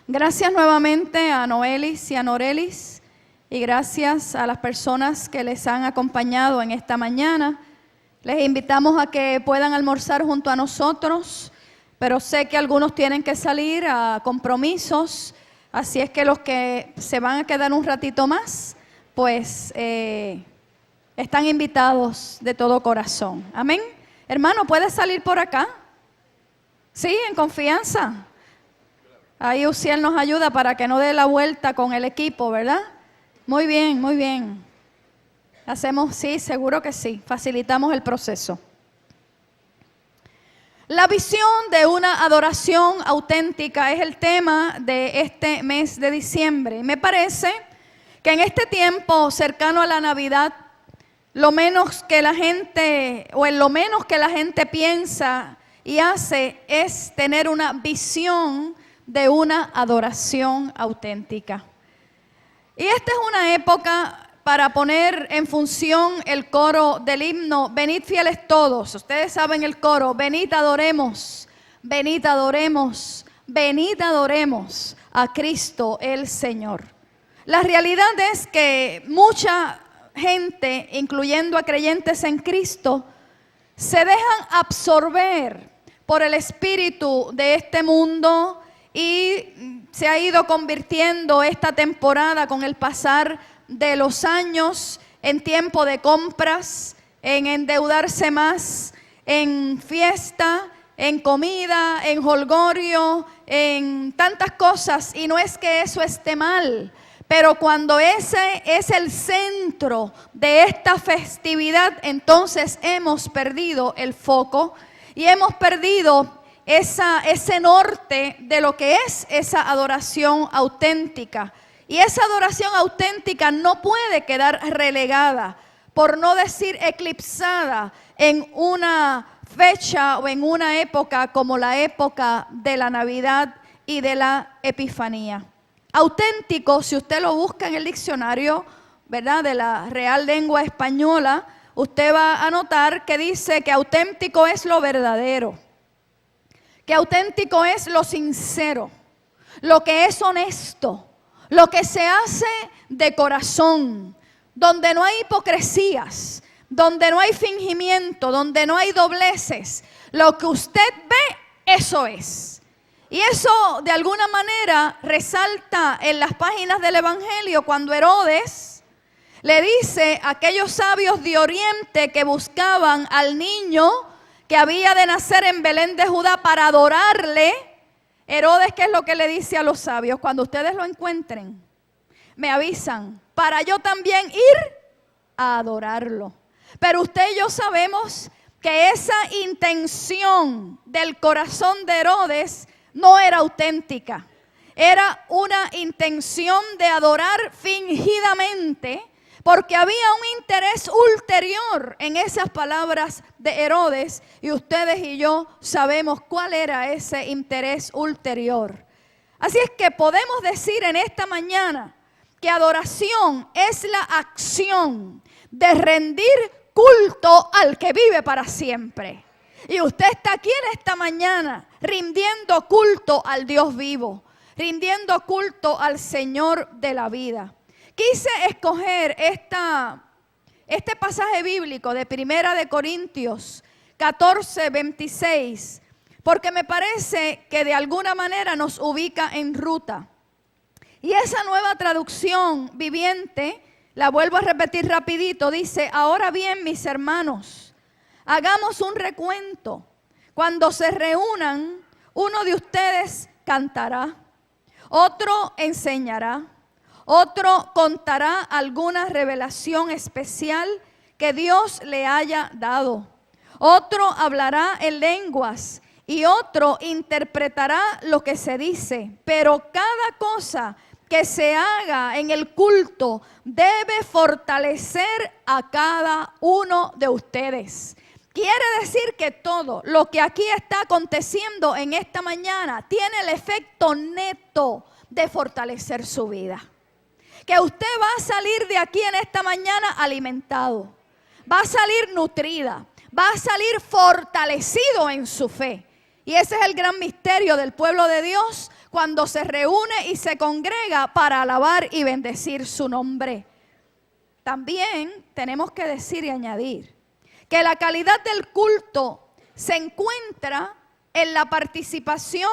Gracias nuevamente a Noelis y a Norelis y gracias a las personas que les han acompañado en esta mañana. Les invitamos a que puedan almorzar junto a nosotros, pero sé que algunos tienen que salir a compromisos, así es que los que se van a quedar un ratito más, pues están invitados de todo corazón. Amén. Hermano, ¿puedes salir por acá? Sí, en confianza. Ahí Uciel nos ayuda para que no dé la vuelta con el equipo, ¿verdad? Muy bien, muy bien. Hacemos, sí, seguro que sí. Facilitamos el proceso. La visión de una adoración auténtica es el tema de este mes de diciembre. Me parece que en este tiempo cercano a la Navidad, lo menos que la gente piensa y hace es tener una visión de una adoración auténtica. Y esta es una época para poner en función el coro del himno, venid fieles todos. Ustedes saben el coro, venid adoremos, venid adoremos, venid adoremos a Cristo el Señor. La realidad es que mucha gente, incluyendo a creyentes en Cristo, se dejan absorber por el espíritu de este mundo y se ha ido convirtiendo esta temporada con el pasar de los años en tiempo de compras, en endeudarse más, en fiesta, en comida, en jolgorio, en tantas cosas. Y no es que eso esté mal, pero cuando ese es el centro de esta festividad, entonces hemos perdido el foco y hemos perdido ese norte de lo que es esa adoración auténtica. Y esa adoración auténtica no puede quedar relegada, por no decir eclipsada, en una fecha o en una época como la época de la Navidad y de la Epifanía. Auténtico, si usted lo busca en el diccionario, ¿verdad?, de la Real Lengua Española, usted va a notar que dice que auténtico es lo verdadero, que auténtico es lo sincero, lo que es honesto, lo que se hace de corazón, donde no hay hipocresías, donde no hay fingimiento, donde no hay dobleces. Lo que usted ve, eso es. Y eso de alguna manera resalta en las páginas del Evangelio cuando Herodes le dice a aquellos sabios de Oriente que buscaban al niño que había de nacer en Belén de Judá para adorarle. Herodes, ¿qué es lo que le dice a los sabios? Cuando ustedes lo encuentren, me avisan para yo también ir a adorarlo. Pero usted y yo sabemos que esa intención del corazón de Herodes no era auténtica. Era una intención de adorar fingidamente, porque había un interés ulterior en esas palabras de Herodes, y ustedes y yo sabemos cuál era ese interés ulterior. Así es que podemos decir en esta mañana que adoración es la acción de rendir culto al que vive para siempre. Y usted está aquí en esta mañana rindiendo culto al Dios vivo, rindiendo culto al Señor de la vida. Quise escoger este pasaje bíblico de 1 de Corintios 14, 26, porque me parece que de alguna manera nos ubica en ruta. Y esa nueva traducción viviente, la vuelvo a repetir rapidito, dice: ahora bien, mis hermanos, hagamos un recuento. Cuando se reúnan, uno de ustedes cantará, otro enseñará, otro contará alguna revelación especial que Dios le haya dado. Otro hablará en lenguas y otro interpretará lo que se dice. Pero cada cosa que se haga en el culto debe fortalecer a cada uno de ustedes. Quiere decir que todo lo que aquí está aconteciendo en esta mañana tiene el efecto neto de fortalecer su vida. Que usted va a salir de aquí en esta mañana alimentado, va a salir nutrida, va a salir fortalecido en su fe. Y ese es el gran misterio del pueblo de Dios cuando se reúne y se congrega para alabar y bendecir su nombre. También tenemos que decir y añadir que la calidad del culto se encuentra en la participación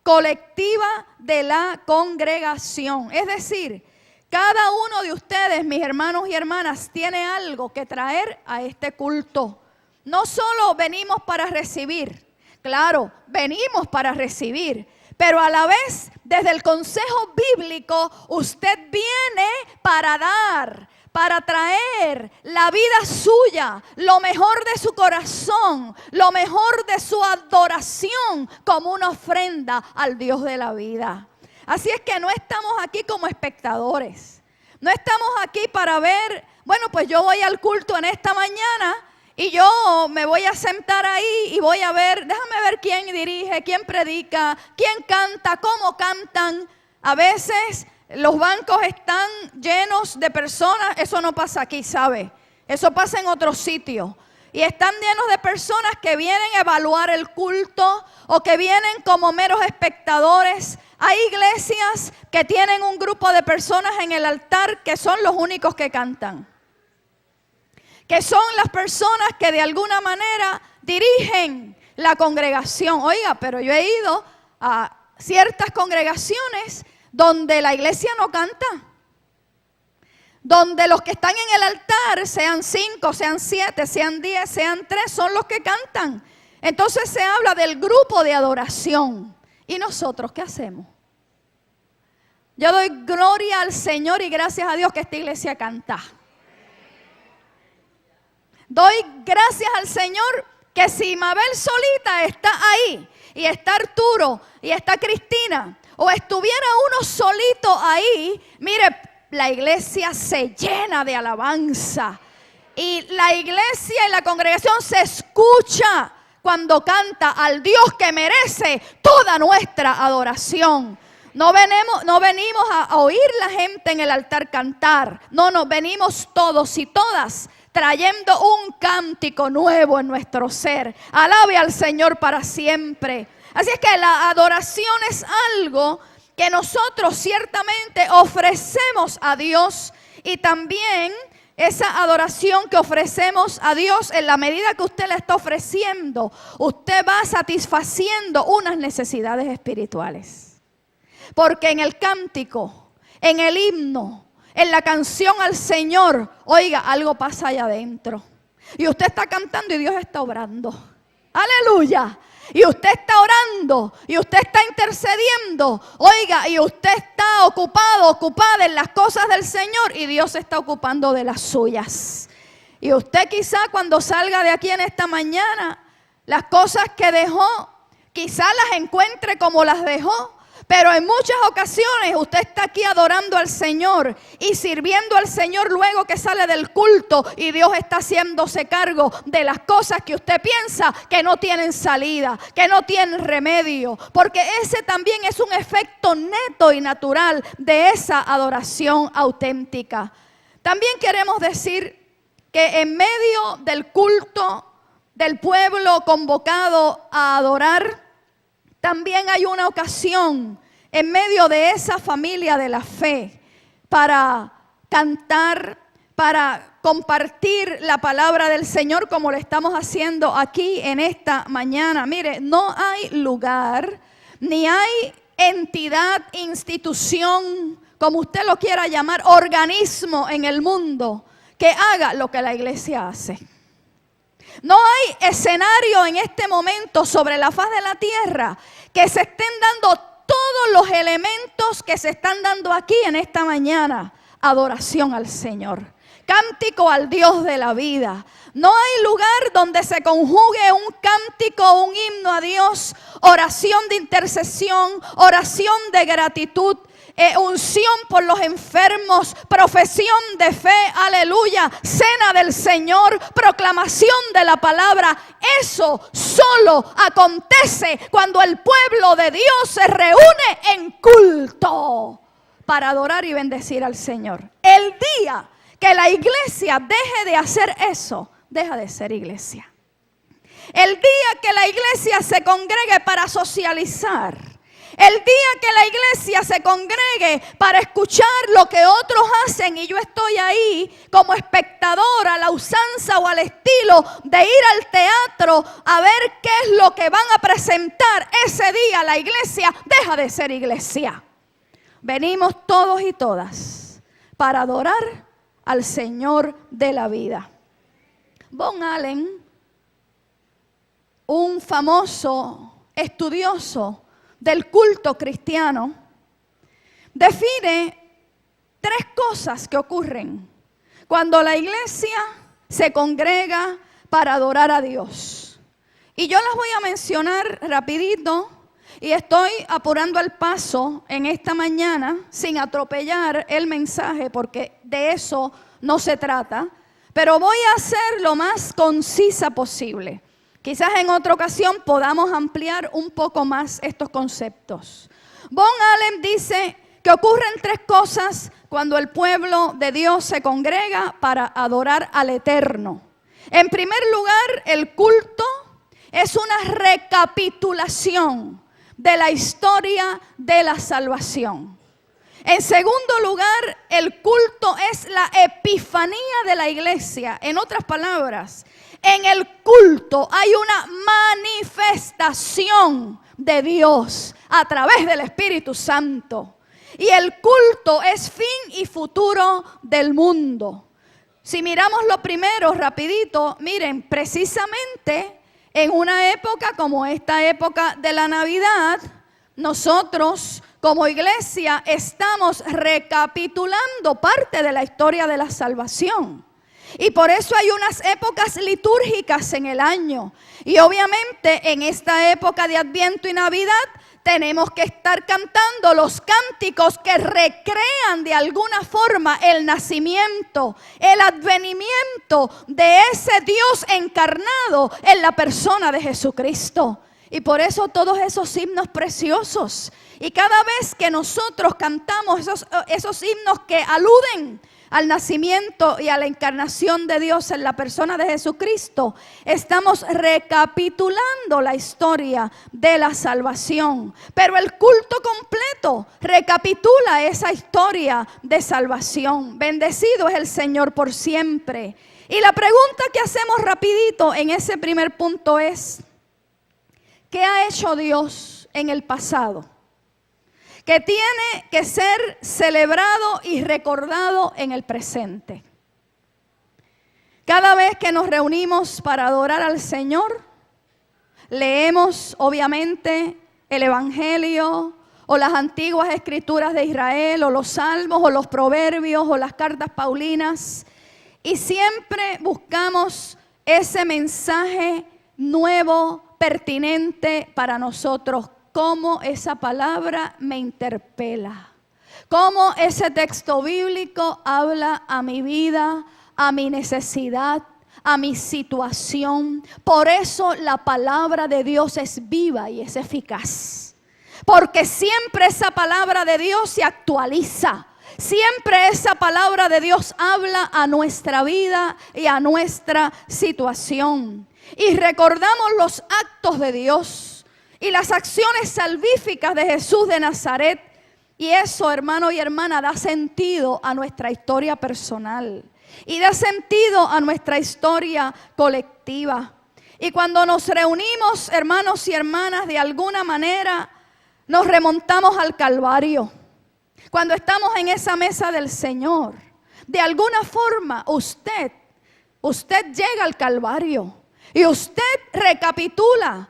colectiva de la congregación. Es decir, cada uno de ustedes, mis hermanos y hermanas, tiene algo que traer a este culto. No solo venimos para recibir, claro, venimos para recibir, pero a la vez, desde el consejo bíblico, usted viene para dar, para traer la vida suya, lo mejor de su corazón, lo mejor de su adoración como una ofrenda al Dios de la vida. Así es que no estamos aquí como espectadores, no estamos aquí para ver, bueno, pues yo voy al culto en esta mañana y yo me voy a sentar ahí y voy a ver, déjame ver quién dirige, quién predica, quién canta, cómo cantan. A veces los bancos están llenos de personas, eso no pasa aquí, ¿sabe? Eso pasa en otros sitios. Y están llenos de personas que vienen a evaluar el culto o que vienen como meros espectadores. Hay iglesias que tienen un grupo de personas en el altar que son los únicos que cantan, que son las personas que de alguna manera dirigen la congregación. Oiga, pero yo he ido a ciertas congregaciones donde la iglesia no canta, donde los que están en el altar, sean 5, sean 7, sean 10, sean 3, son los que cantan. Entonces se habla del grupo de adoración. ¿Y nosotros qué hacemos? Yo doy gloria al Señor y gracias a Dios que esta iglesia canta. Doy gracias al Señor que si Mabel solita está ahí, y está Arturo, y está Cristina, o estuviera uno solito ahí, mire, la iglesia se llena de alabanza. Y la iglesia y la congregación se escucha cuando canta al Dios que merece toda nuestra adoración. No venimos a oír la gente en el altar cantar. No, venimos todos y todas trayendo un cántico nuevo en nuestro ser. Alabe al Señor para siempre. Así es que la adoración es algo que nosotros ciertamente ofrecemos a Dios, y también esa adoración que ofrecemos a Dios, en la medida que usted la está ofreciendo, usted va satisfaciendo unas necesidades espirituales. Porque en el cántico, en el himno, en la canción al Señor, oiga, algo pasa allá adentro. Y usted está cantando y Dios está obrando. ¡Aleluya! Y usted está orando, y usted está intercediendo, oiga, y usted está ocupada en las cosas del Señor, y Dios se está ocupando de las suyas. Y usted quizá cuando salga de aquí en esta mañana, las cosas que dejó, quizá las encuentre como las dejó. Pero en muchas ocasiones usted está aquí adorando al Señor y sirviendo al Señor luego que sale del culto, y Dios está haciéndose cargo de las cosas que usted piensa que no tienen salida, que no tienen remedio, porque ese también es un efecto neto y natural de esa adoración auténtica. También queremos decir que en medio del culto del pueblo convocado a adorar, también hay una ocasión en medio de esa familia de la fe para cantar, para compartir la palabra del Señor como lo estamos haciendo aquí en esta mañana. Mire, no hay lugar, ni hay entidad, institución, como usted lo quiera llamar, organismo en el mundo que haga lo que la iglesia hace. No hay escenario en este momento sobre la faz de la tierra que se estén dando todos los elementos que se están dando aquí en esta mañana. Adoración al Señor, cántico al Dios de la vida. No hay lugar donde se conjugue un cántico, un himno a Dios, oración de intercesión, oración de gratitud, unción por los enfermos, profesión de fe, aleluya, cena del Señor, proclamación de la palabra. Eso solo acontece cuando el pueblo de Dios se reúne en culto para adorar y bendecir al Señor. El día que la iglesia deje de hacer eso, deja de ser iglesia. El día que la iglesia se congregue para socializar, El día que la iglesia se congregue para escuchar lo que otros hacen y yo estoy ahí como espectadora a la usanza o al estilo de ir al teatro a ver qué es lo que van a presentar, ese día la iglesia deja de ser iglesia. Venimos todos y todas para adorar al Señor de la vida. Von Allen, un famoso estudioso del culto cristiano, define 3 cosas que ocurren cuando la iglesia se congrega para adorar a Dios. Y yo las voy a mencionar rapidito y estoy apurando el paso en esta mañana sin atropellar el mensaje porque de eso no se trata, pero voy a ser lo más concisa posible. Quizás en otra ocasión podamos ampliar un poco más estos conceptos. Von Allen dice que ocurren 3 cosas cuando el pueblo de Dios se congrega para adorar al Eterno. En primer lugar, el culto es una recapitulación de la historia de la salvación. En segundo lugar, el culto es la epifanía de la iglesia. En otras palabras, en el culto hay una manifestación de Dios a través del Espíritu Santo. Y el culto es fin y futuro del mundo. Si miramos lo primero rapidito, miren, precisamente en una época como esta época de la Navidad, nosotros como iglesia estamos recapitulando parte de la historia de la salvación. Y por eso hay unas épocas litúrgicas en el año. Y obviamente en esta época de Adviento y Navidad tenemos que estar cantando los cánticos que recrean de alguna forma el nacimiento, el advenimiento de ese Dios encarnado en la persona de Jesucristo. Y por eso todos esos himnos preciosos. Y cada vez que nosotros cantamos esos himnos que aluden al nacimiento y a la encarnación de Dios en la persona de Jesucristo, estamos recapitulando la historia de la salvación. Pero el culto completo recapitula esa historia de salvación. Bendecido es el Señor por siempre. Y la pregunta que hacemos rapidito en ese primer punto es: ¿qué ha hecho Dios en el pasado que tiene que ser celebrado y recordado en el presente? Cada vez que nos reunimos para adorar al Señor, leemos obviamente el Evangelio o las antiguas escrituras de Israel o los salmos o los proverbios o las cartas paulinas, y siempre buscamos ese mensaje nuevo, pertinente para nosotros. Cómo esa palabra me interpela, cómo ese texto bíblico habla a mi vida, a mi necesidad, a mi situación. Por eso la palabra de Dios es viva y es eficaz, porque siempre esa palabra de Dios se actualiza. Siempre esa palabra de Dios habla a nuestra vida y a nuestra situación. Y recordamos los actos de Dios y las acciones salvíficas de Jesús de Nazaret. Y eso, hermano y hermana, da sentido a nuestra historia personal. Y da sentido a nuestra historia colectiva. Y cuando nos reunimos, hermanos y hermanas, de alguna manera nos remontamos al Calvario. Cuando estamos en esa mesa del Señor, de alguna forma usted llega al Calvario. Y usted recapitula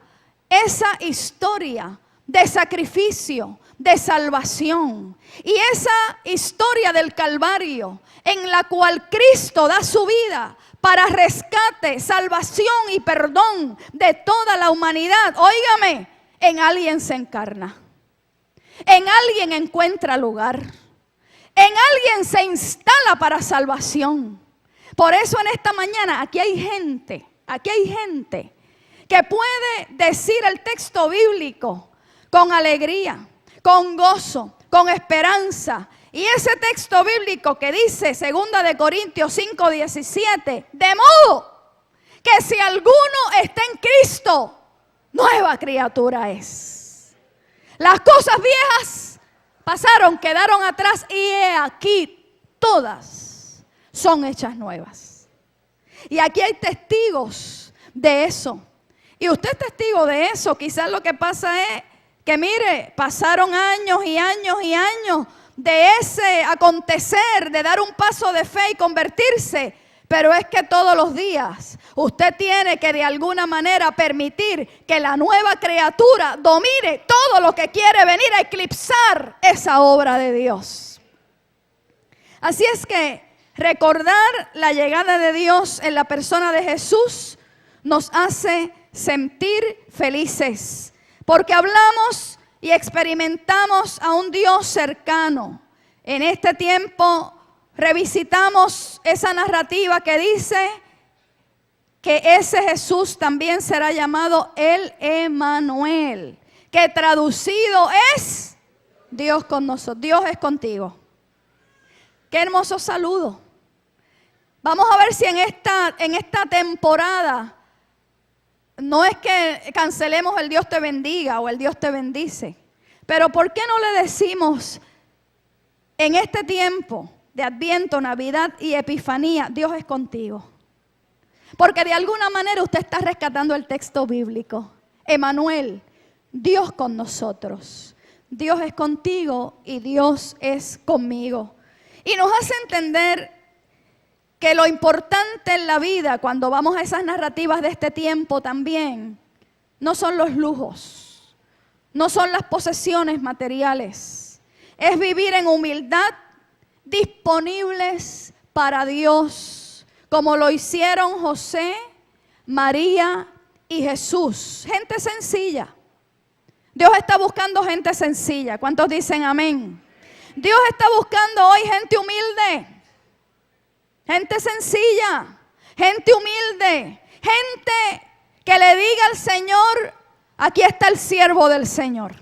esa historia de sacrificio, de salvación. Y esa historia del Calvario en la cual Cristo da su vida para rescate, salvación y perdón de toda la humanidad. Óigame, en alguien se encarna. En alguien encuentra lugar. En alguien se instala para salvación. Por eso en esta mañana aquí hay gente que puede decir el texto bíblico con alegría, con gozo, con esperanza. Y ese texto bíblico que dice 2 Corintios 5:17, de modo que si alguno está en Cristo, nueva criatura es. Las cosas viejas pasaron, quedaron atrás y he aquí todas son hechas nuevas. Y aquí hay testigos de eso. Y usted es testigo de eso. Quizás lo que pasa es que mire, pasaron años y años y años de ese acontecer, de dar un paso de fe y convertirse. Pero es que todos los días usted tiene que de alguna manera permitir que la nueva criatura domine todo lo que quiere venir a eclipsar esa obra de Dios. Así es que recordar la llegada de Dios en la persona de Jesús nos hace sentir felices, porque hablamos y experimentamos a un Dios cercano. En este tiempo revisitamos esa narrativa que dice que ese Jesús también será llamado el Emmanuel, que traducido es Dios con nosotros. Dios es contigo. Qué hermoso saludo. Vamos a ver si en esta temporada no es que cancelemos el Dios te bendiga o el Dios te bendice, pero ¿por qué no le decimos en este tiempo de Adviento, Navidad y Epifanía, Dios es contigo? Porque de alguna manera usted está rescatando el texto bíblico. Emmanuel, Dios con nosotros. Dios es contigo y Dios es conmigo. Y nos hace entender que lo importante en la vida, cuando vamos a esas narrativas de este tiempo también, no son los lujos, no son las posesiones materiales. Es vivir en humildad, disponibles para Dios, como lo hicieron José, María y Jesús. Gente sencilla. Dios está buscando gente sencilla. ¿Cuántos dicen amén? Dios está buscando hoy gente humilde. Gente sencilla, gente humilde, gente que le diga al Señor, aquí está el siervo del Señor.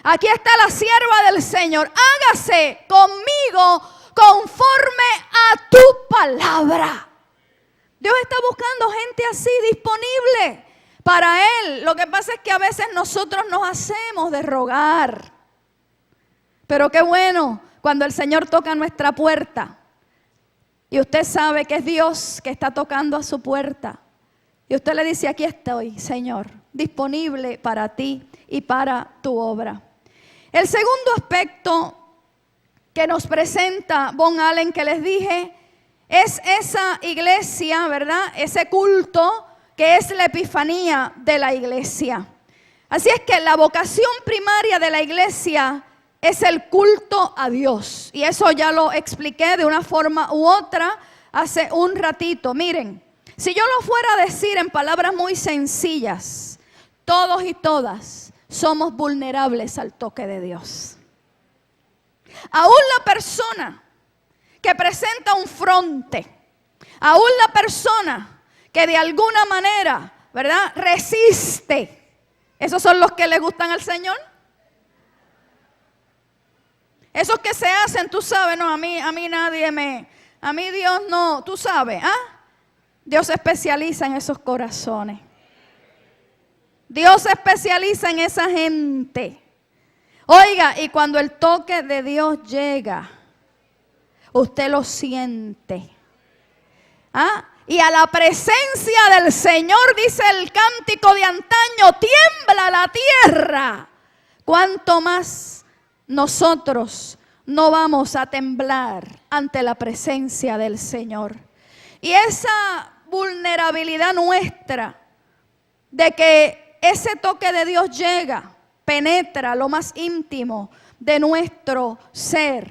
Aquí está la sierva del Señor. Hágase conmigo conforme a tu palabra. Dios está buscando gente así, disponible para Él. Lo que pasa es que a veces nosotros nos hacemos de rogar. Pero qué bueno cuando el Señor toca nuestra puerta. Y usted sabe que es Dios que está tocando a su puerta. Y usted le dice, aquí estoy, Señor, disponible para ti y para tu obra. El segundo aspecto que nos presenta Von Allen, que les dije, es esa iglesia, ¿verdad? Ese culto que es la epifanía de la iglesia. Así es que la vocación primaria de la iglesia es el culto a Dios. Y eso ya lo expliqué de una forma u otra hace un ratito. Miren, si yo lo fuera a decir en palabras muy sencillas, todos y todas somos vulnerables al toque de Dios. Aún la persona que presenta un fronte, aún la persona que de alguna manera, ¿verdad?, resiste. ¿Esos son los que le gustan al Señor? Esos que se hacen, tú sabes, no, a mí nadie a mí Dios no, tú sabes, ¿ah? Dios se especializa en esos corazones. Dios se especializa en esa gente. Oiga, y cuando el toque de Dios llega, usted lo siente. ¿Ah? Y a la presencia del Señor, dice el cántico de antaño, tiembla la tierra. ¿Cuánto más nosotros no vamos a temblar ante la presencia del Señor? Y esa vulnerabilidad nuestra de que ese toque de Dios llega, penetra lo más íntimo de nuestro ser,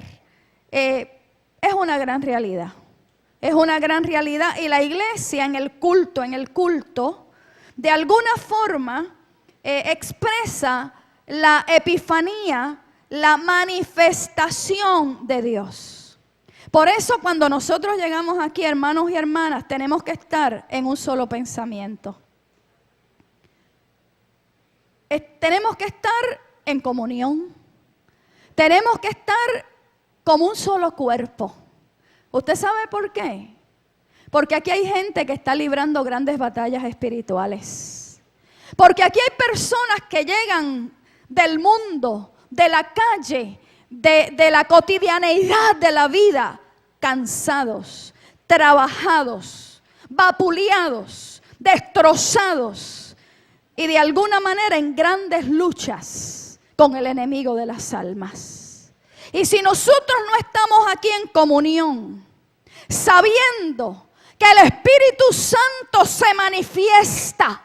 es una gran realidad. Es una gran realidad. Y la iglesia en el culto, de alguna forma expresa la epifanía, la manifestación de Dios. Por eso cuando nosotros llegamos aquí, hermanos y hermanas, tenemos que estar en un solo pensamiento. Tenemos que estar en comunión. Tenemos que estar como un solo cuerpo. ¿Usted sabe por qué? Porque aquí hay gente que está librando grandes batallas espirituales. Porque aquí hay personas que llegan del mundo, de la calle, de la cotidianeidad de la vida, cansados, trabajados, vapuleados, destrozados y de alguna manera en grandes luchas con el enemigo de las almas. Y si nosotros no estamos aquí en comunión, sabiendo que el Espíritu Santo se manifiesta,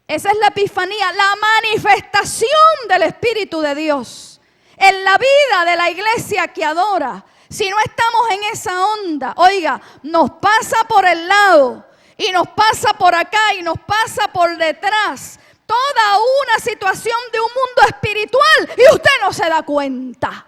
esa es la epifanía, la manifestación del Espíritu de Dios en la vida de la iglesia que adora. Si no estamos en esa onda, oiga, nos pasa por el lado y nos pasa por acá y nos pasa por detrás toda una situación de un mundo espiritual y usted no se da cuenta.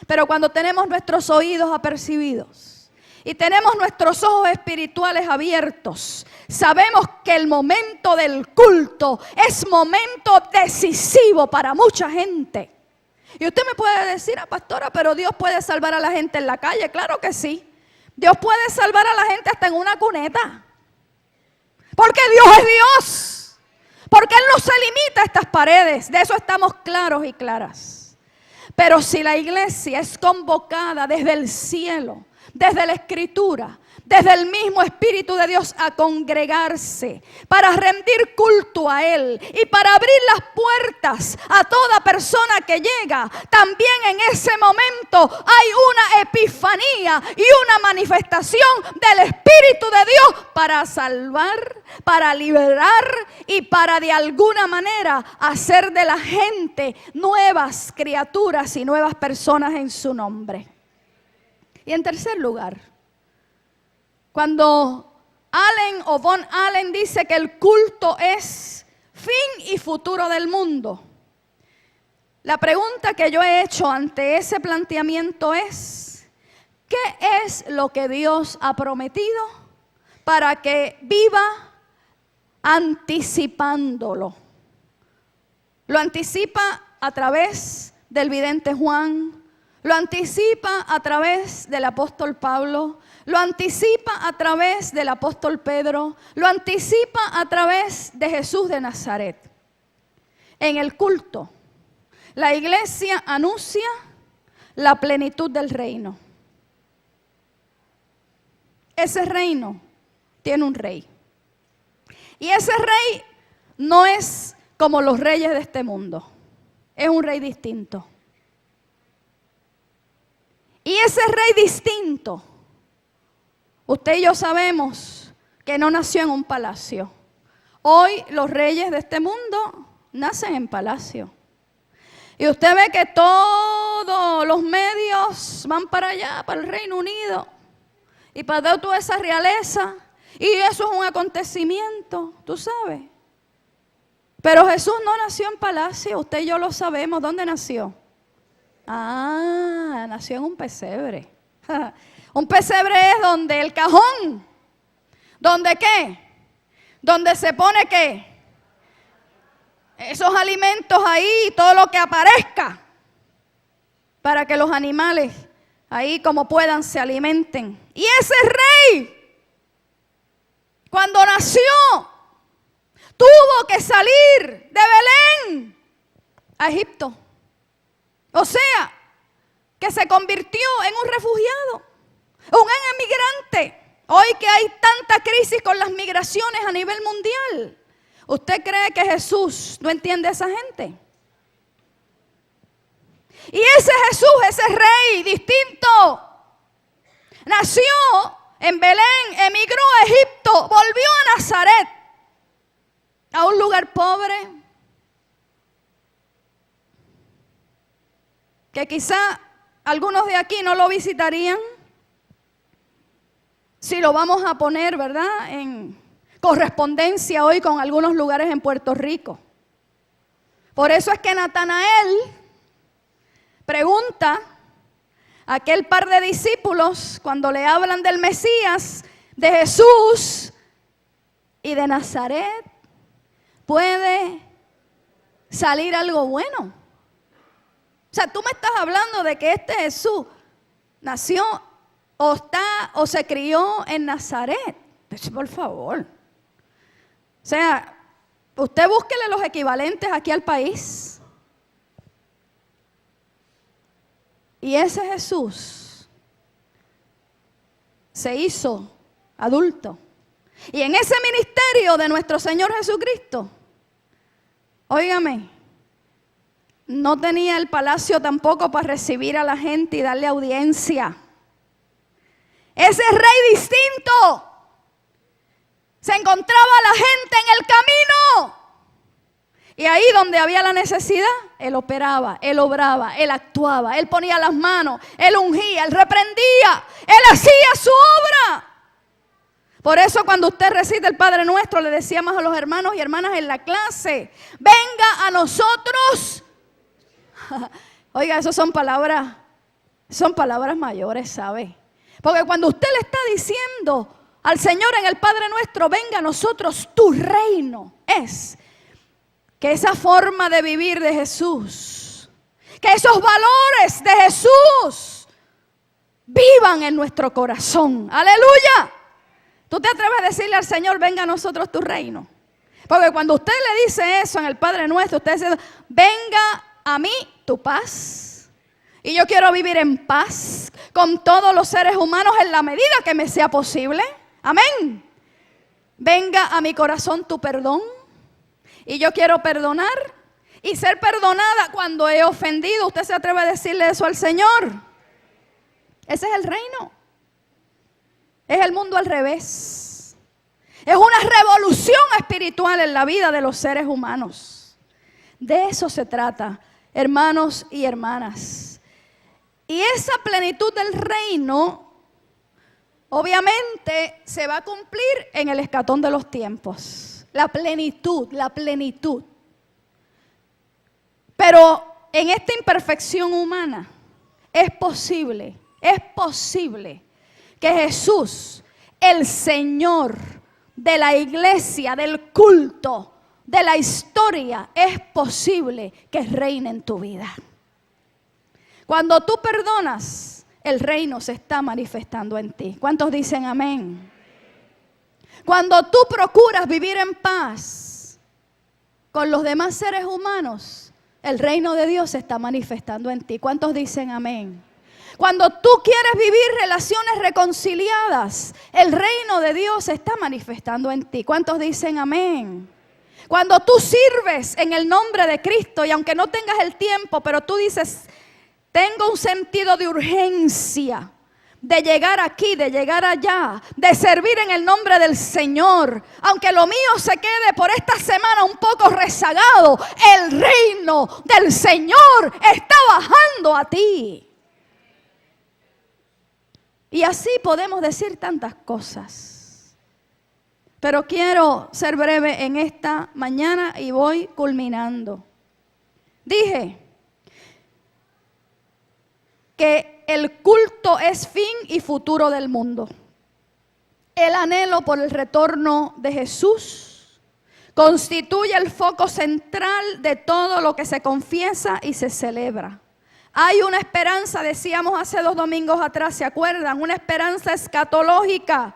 Pero cuando tenemos nuestros oídos apercibidos y tenemos nuestros ojos espirituales abiertos, sabemos que el momento del culto es momento decisivo para mucha gente. Y usted me puede decir, pastora, pero Dios puede salvar a la gente en la calle. Claro que sí. Dios puede salvar a la gente hasta en una cuneta. Porque Dios es Dios. Porque Él no se limita a estas paredes. De eso estamos claros y claras. Pero si la iglesia es convocada desde el cielo, desde la Escritura, desde el mismo Espíritu de Dios a congregarse para rendir culto a Él y para abrir las puertas a toda persona que llega, también en ese momento hay una epifanía y una manifestación del Espíritu de Dios para salvar, para liberar y para de alguna manera hacer de la gente nuevas criaturas y nuevas personas en su nombre. Y en tercer lugar, cuando Allen o Von Allen dice que el culto es fin y futuro del mundo, la pregunta que yo he hecho ante ese planteamiento es: ¿qué es lo que Dios ha prometido para que viva anticipándolo? Lo anticipa a través del vidente Juan, lo anticipa a través del apóstol Pablo, lo anticipa a través del apóstol Pedro, lo anticipa a través de Jesús de Nazaret. En el culto, la iglesia anuncia la plenitud del reino. Ese reino tiene un rey. Y ese rey no es como los reyes de este mundo. Es un rey distinto. Y ese rey distinto, usted y yo sabemos que no nació en un palacio. Hoy los reyes de este mundo nacen en palacio. Y usted ve que todos los medios van para allá, para el Reino Unido, y para toda esa realeza. Y eso es un acontecimiento, tú sabes. Pero Jesús no nació en palacio, usted y yo lo sabemos. ¿Dónde nació? Nació en un pesebre. Un pesebre es donde el cajón, ¿donde qué? Donde se pone ¿qué? Esos alimentos ahí, todo lo que aparezca, para que los animales ahí como puedan se alimenten. Y ese rey, cuando nació, tuvo que salir de Belén a Egipto. O sea, que se convirtió en un refugiado, un emigrante. Hoy que hay tanta crisis con las migraciones a nivel mundial, ¿usted cree que Jesús no entiende a esa gente? Y ese Jesús, ese rey distinto, nació en Belén, emigró a Egipto, volvió a Nazaret, a un lugar pobre, que quizá algunos de aquí no lo visitarían, si lo vamos a poner, ¿verdad?, en correspondencia hoy con algunos lugares en Puerto Rico. Por eso es que Natanael pregunta a aquel par de discípulos cuando le hablan del Mesías, de Jesús y de Nazaret, ¿puede salir algo bueno? O sea, tú me estás hablando de que este Jesús nació o se crió en Nazaret. Pues, por favor. O sea, usted búsquele los equivalentes aquí al país. Y ese Jesús se hizo adulto. Y en ese ministerio de nuestro Señor Jesucristo, óigame, no tenía el palacio tampoco para recibir a la gente y darle audiencia. Ese rey distinto se encontraba la gente en el camino. Y ahí donde había la necesidad, Él operaba, Él obraba, Él actuaba, Él ponía las manos, Él ungía, Él reprendía, Él hacía su obra. Por eso cuando usted recita el Padre Nuestro, le decíamos a los hermanos y hermanas en la clase, venga a nosotros. Oiga, eso son palabras mayores, ¿sabe? Porque cuando usted le está diciendo al Señor en el Padre Nuestro, venga a nosotros tu reino, es que esa forma de vivir de Jesús, que esos valores de Jesús vivan en nuestro corazón. ¡Aleluya! ¿Tú te atreves a decirle al Señor, venga a nosotros tu reino? Porque cuando usted le dice eso en el Padre Nuestro, usted dice, venga a mí tu paz. Y yo quiero vivir en paz con todos los seres humanos en la medida que me sea posible. Amén. Venga a mi corazón tu perdón. Y yo quiero perdonar y ser perdonada cuando he ofendido. ¿Usted se atreve a decirle eso al Señor? Ese es el reino. Es el mundo al revés. Es una revolución espiritual en la vida de los seres humanos. De eso se trata, hermanos y hermanas. Y esa plenitud del reino, obviamente, se va a cumplir en el escatón de los tiempos. La plenitud. Pero en esta imperfección humana es posible que Jesús, el Señor de la iglesia, del culto, de la historia, es posible que reine en tu vida. Cuando tú perdonas, el reino se está manifestando en ti. ¿Cuántos dicen amén? Cuando tú procuras vivir en paz con los demás seres humanos, el reino de Dios se está manifestando en ti. ¿Cuántos dicen amén? Cuando tú quieres vivir relaciones reconciliadas, el reino de Dios se está manifestando en ti. ¿Cuántos dicen amén? Cuando tú sirves en el nombre de Cristo y aunque no tengas el tiempo, pero tú dices, tengo un sentido de urgencia de llegar aquí, de llegar allá, de servir en el nombre del Señor. Aunque lo mío se quede por esta semana un poco rezagado, el reino del Señor está bajando a ti. Y así podemos decir tantas cosas. Pero quiero ser breve en esta mañana y voy culminando. Dije que el culto es fin y futuro del mundo. El anhelo por el retorno de Jesús constituye el foco central de todo lo que se confiesa y se celebra. Hay una esperanza, decíamos hace 2 domingos atrás, ¿se acuerdan? Una esperanza escatológica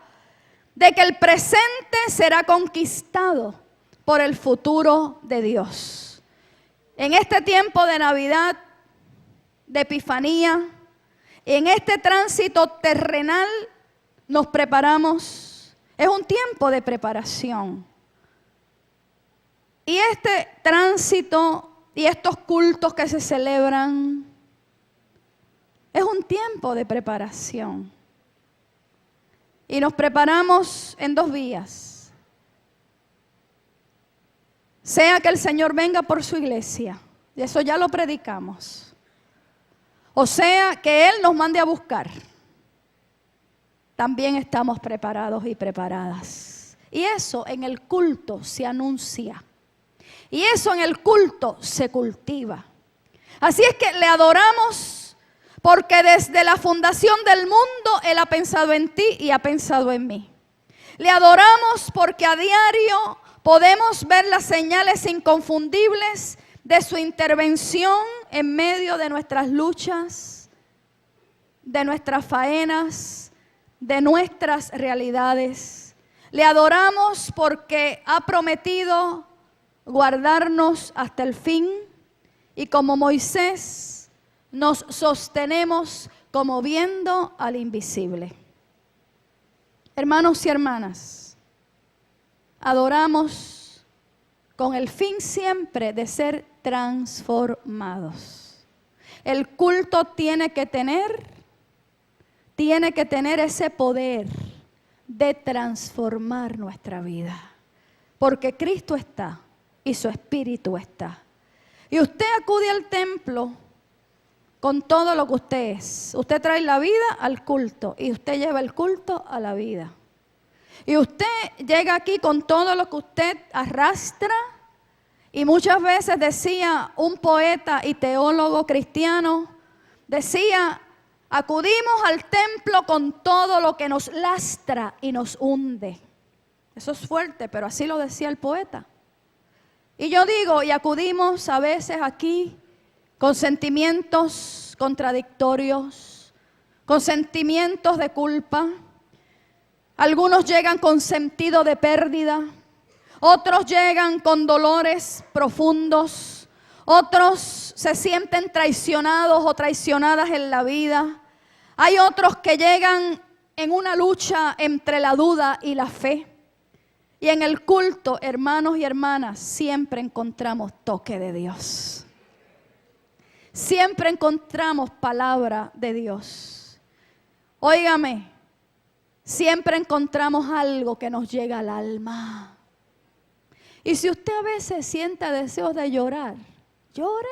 de que el presente será conquistado por el futuro de Dios. En este tiempo de Navidad, de Epifanía, en este tránsito terrenal nos preparamos. Es un tiempo de preparación. Y este tránsito y estos cultos que se celebran es un tiempo de preparación. Y nos preparamos en 2 vías. Sea que el Señor venga por su iglesia, y eso ya lo predicamos. O sea que Él nos mande a buscar. También estamos preparados y preparadas. Y eso en el culto se anuncia. Y eso en el culto se cultiva. Así es que le adoramos porque desde la fundación del mundo Él ha pensado en ti y ha pensado en mí. Le adoramos porque a diario podemos ver las señales inconfundibles de su intervención en medio de nuestras luchas, de nuestras faenas, de nuestras realidades. Le adoramos porque ha prometido guardarnos hasta el fin y como Moisés nos sostenemos como viendo al invisible. Hermanos y hermanas, adoramos con el fin siempre de ser transformados. El culto tiene que tener ese poder de transformar nuestra vida. Porque Cristo está y su Espíritu está. Y usted acude al templo con todo lo que usted es. Usted trae la vida al culto y usted lleva el culto a la vida. Y usted llega aquí con todo lo que usted arrastra. Y muchas veces decía un poeta y teólogo cristiano, decía: acudimos al templo con todo lo que nos lastra y nos hunde. Eso es fuerte, pero así lo decía el poeta. Y yo digo, y acudimos a veces aquí con sentimientos contradictorios, con sentimientos de culpa. Algunos llegan con sentido de pérdida, otros llegan con dolores profundos, otros se sienten traicionados o traicionadas en la vida. Hay otros que llegan en una lucha entre la duda y la fe. Y en el culto, hermanos y hermanas, siempre encontramos toque de Dios. Siempre encontramos palabra de Dios. Óigame, siempre encontramos algo que nos llega al alma. Y si usted a veces siente deseos de llorar, llore.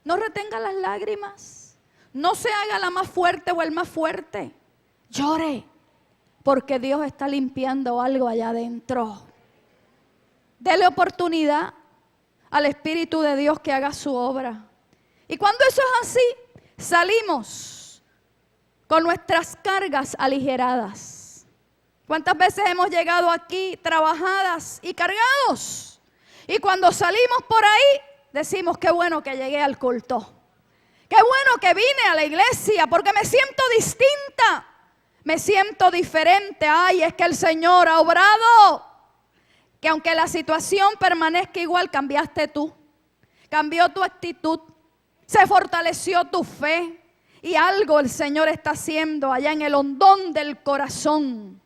No retenga las lágrimas. No se haga la más fuerte o el más fuerte. Llore. Porque Dios está limpiando algo allá adentro. Dele oportunidad al Espíritu de Dios que haga su obra. Y cuando eso es así, salimos con nuestras cargas aligeradas. ¿Cuántas veces hemos llegado aquí trabajadas y cargados? Y cuando salimos por ahí, decimos: qué bueno que llegué al culto. Qué bueno que vine a la iglesia porque me siento distinta. Me siento diferente. Ay, es que el Señor ha obrado. Que aunque la situación permanezca igual, cambiaste tú. Cambió tu actitud. Se fortaleció tu fe. Y algo el Señor está haciendo allá en el hondón del corazón.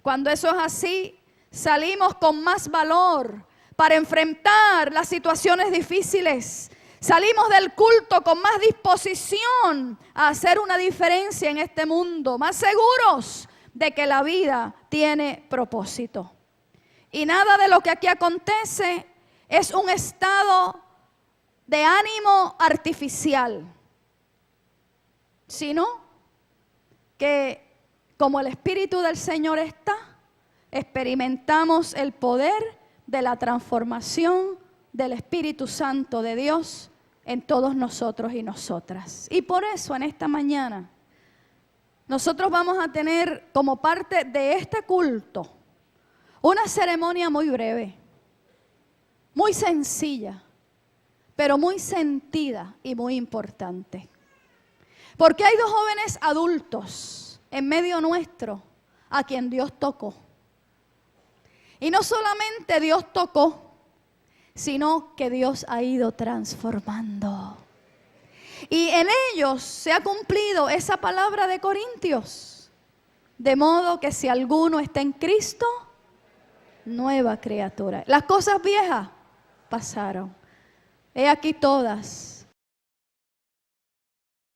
Cuando eso es así, salimos con más valor para enfrentar las situaciones difíciles. Salimos del culto con más disposición a hacer una diferencia en este mundo, más seguros de que la vida tiene propósito. Y nada de lo que aquí acontece es un estado de ánimo artificial, sino que como el Espíritu del Señor está, experimentamos el poder de la transformación del Espíritu Santo de Dios en todos nosotros y nosotras. Y por eso en esta mañana nosotros vamos a tener como parte de este culto una ceremonia muy breve, muy sencilla, pero muy sentida y muy importante. Porque hay dos jóvenes adultos en medio nuestro a quien Dios tocó. Y no solamente Dios tocó, sino que Dios ha ido transformando. Y en ellos se ha cumplido esa palabra de Corintios. De modo que si alguno está en Cristo, nueva criatura. Las cosas viejas pasaron. He aquí todas